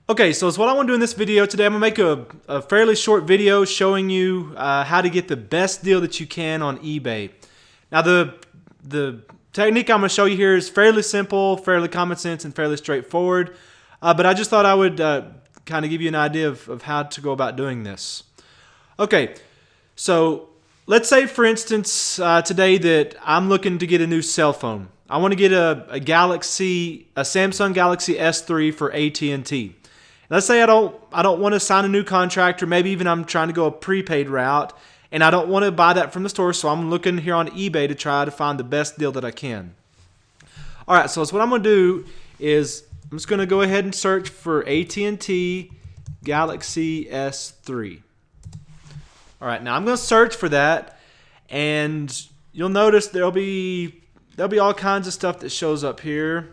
Okay, so what I want to do in this video today, I'm going to make a fairly short video showing you how to get the best deal that you can on eBay. Now the technique I'm going to show you here is fairly simple, fairly common sense, and fairly straightforward. But I just thought I would kind of give you an idea of how to go about doing this. Okay, so let's say for instance today that I'm looking to get a new cell phone. I want to get a Samsung Galaxy S3 for AT&T. Let's say I don't want to sign a new contract, or maybe even I'm trying to go a prepaid route and I don't want to buy that from the store, so I'm looking here on eBay to try to find the best deal that I can. Alright, so what I'm going to do is I'm just going to go ahead and search for AT&T Galaxy S3. Alright, now I'm going to search for that, and you'll notice there'll be all kinds of stuff that shows up here.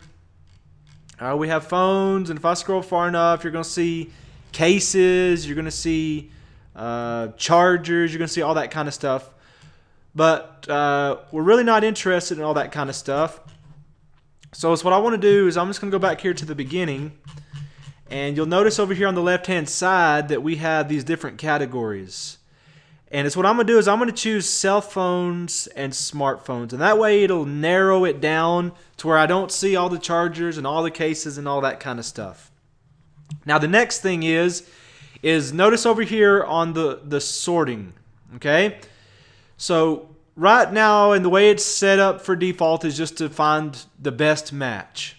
We have phones, and if I scroll far enough, you're going to see cases, you're going to see chargers, you're going to see all that kind of stuff. But we're really not interested in all that kind of stuff. So what I want to do is I'm just going to go back here to the beginning, and you'll notice over here on the left-hand side that we have these different categories. And what I'm going to do is I'm going to choose cell phones and smartphones. And that way it'll narrow it down to where I don't see all the chargers and all the cases and all that kind of stuff. Now the next thing is notice over here on the sorting. Okay? So right now, and the way it's set up for default is just to find the best match.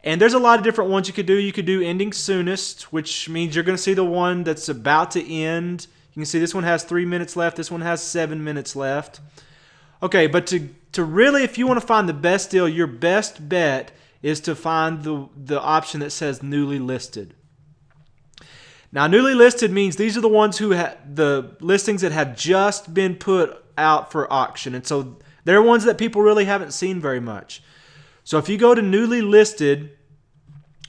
And there's a lot of different ones you could do. You could do ending soonest, which means you're going to see the one that's about to end. You can see this one has 3 minutes left. This one has 7 minutes left. Okay, but to really, if you want to find the best deal, your best bet is to find the option that says newly listed. Now, newly listed means these are the ones the listings that have just been put out for auction. And so they're ones that people really haven't seen very much. So if you go to newly listed,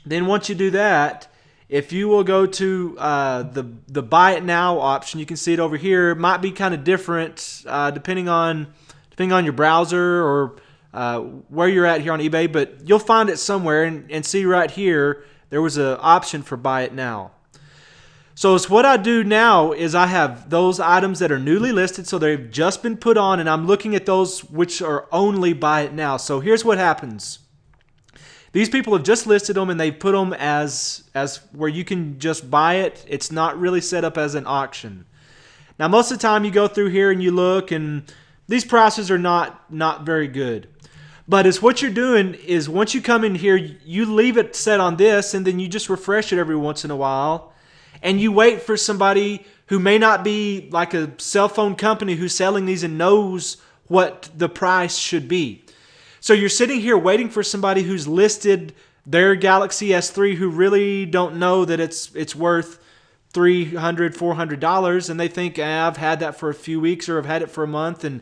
then once you do that, if you will go to the buy it now option, you can see it over here. It might be kind of different depending on your browser or where you're at here on eBay, but you'll find it somewhere, and see right here there was an option for buy it now. So what I do now is I have those items that are newly listed, so they've just been put on, and I'm looking at those which are only buy it now. So here's what happens. These people have just listed them, and they've put them as where you can just buy it. It's not really set up as an auction. Now, most of the time you go through here and you look, and these prices are not very good. But what you're doing is once you come in here, you leave it set on this, and then you just refresh it every once in a while, and you wait for somebody who may not be like a cell phone company who's selling these and knows what the price should be. So you're sitting here waiting for somebody who's listed their Galaxy S3 who really don't know that it's worth $300, $400, and they think, I've had that for a few weeks, or I've had it for a month, and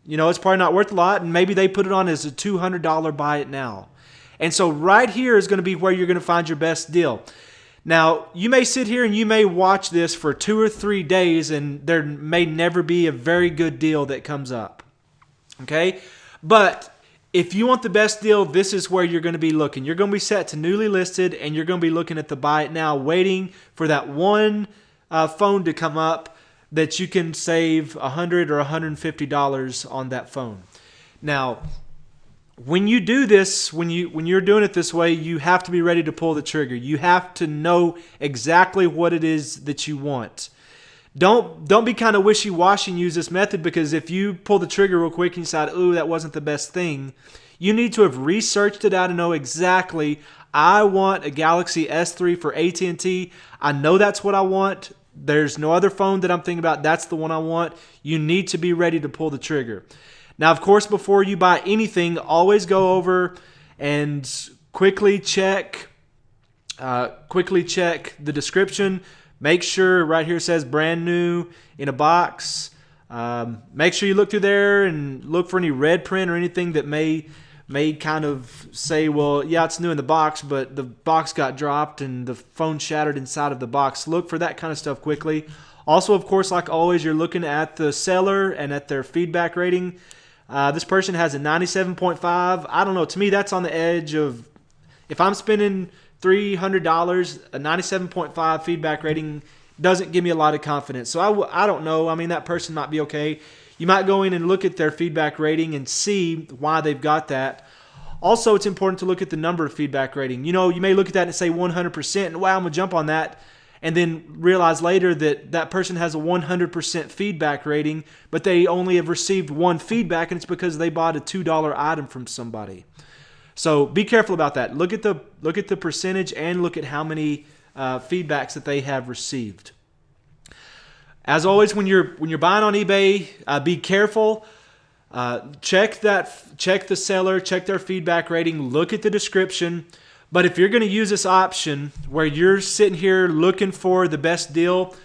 it's probably not worth a lot, and maybe they put it on as a $200 buy it now. And so right here is going to be where you're going to find your best deal. Now, you may sit here and you may watch this for 2 or 3 days, and there may never be a very good deal that comes up. Okay? But if you want the best deal, this is where you're going to be looking. You're going to be set to newly listed, and you're going to be looking at the buy it now, waiting for that one phone to come up that you can save $100 or $150 on that phone. Now, when you do this, when you're doing it this way, you have to be ready to pull the trigger. You have to know exactly what it is that you want. Don't be kind of wishy-washy and use this method, because if you pull the trigger real quick and you decide, ooh, that wasn't the best thing, you need to have researched it out and know exactly, I want a Galaxy S3 for AT&T. I know that's what I want. There's no other phone that I'm thinking about. That's the one I want. You need to be ready to pull the trigger. Now, of course, before you buy anything, always go over and quickly check the description. Make sure right here it says brand new in a box. Make sure you look through there and look for any red print or anything that may kind of say, well, yeah, it's new in the box, but the box got dropped and the phone shattered inside of the box. Look for that kind of stuff quickly. Also, of course, like always, you're looking at the seller and at their feedback rating. This person has a 97.5. I don't know. To me, that's on the edge of, if I'm spending $300, a 97.5 feedback rating doesn't give me a lot of confidence. So I don't know. I mean, that person might be okay. You might go in and look at their feedback rating and see why they've got that. Also, it's important to look at the number of feedback rating. You know, you may look at that and say 100%, and wow, I'm going to jump on that, and then realize later that that person has a 100% feedback rating, but they only have received one feedback, and it's because they bought a $2 item from somebody. So be careful about that. Look at the percentage and look at how many feedbacks that they have received. As always, when you're buying on eBay, be careful. Check the seller, check their feedback rating, look at the description. But if you're going to use this option where you're sitting here looking for the best deal,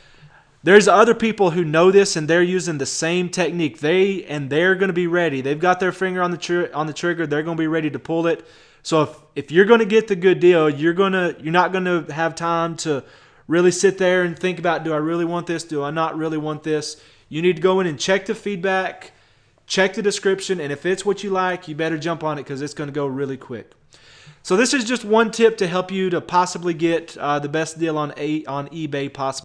there's other people who know this and they're using the same technique. They're going to be ready. They've got their finger on the trigger. They're going to be ready to pull it. So if you're going to get the good deal, you're not going to have time to really sit there and think about, do I really want this? Do I not really want this? You need to go in and check the feedback, check the description, and if it's what you like, you better jump on it because it's going to go really quick. So this is just one tip to help you to possibly get the best deal on eBay possible.